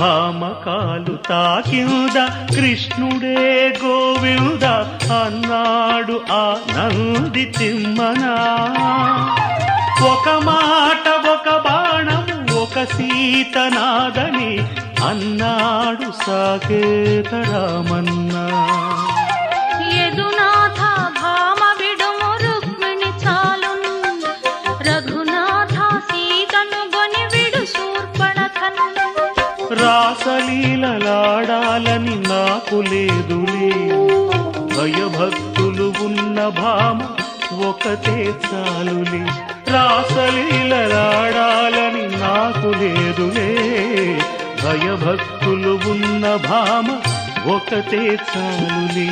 భామకాలు తాకింద కృష్ణుడే గోవింద అన్నాడు ఆ నంది తిమ్మనా. ఒక మాట ఒక బాణము ఒక సీతనాదని అన్నాడు సాకేత రామన్నా. యదునాథ భామ విడుము రుక్మిణి చాలును, రఘునాథ సీతను గొని విడు శూర్పణఖను. రాసలీలలాడాలని నాకు లేదులే, భయభక్తులు ఉన్న భామ ఒకతే చాలులే. రాసలీలలాడాలని నాకు లేదులే, భయభక్తులు ఉన్న భామ ఒకతే చాలులే.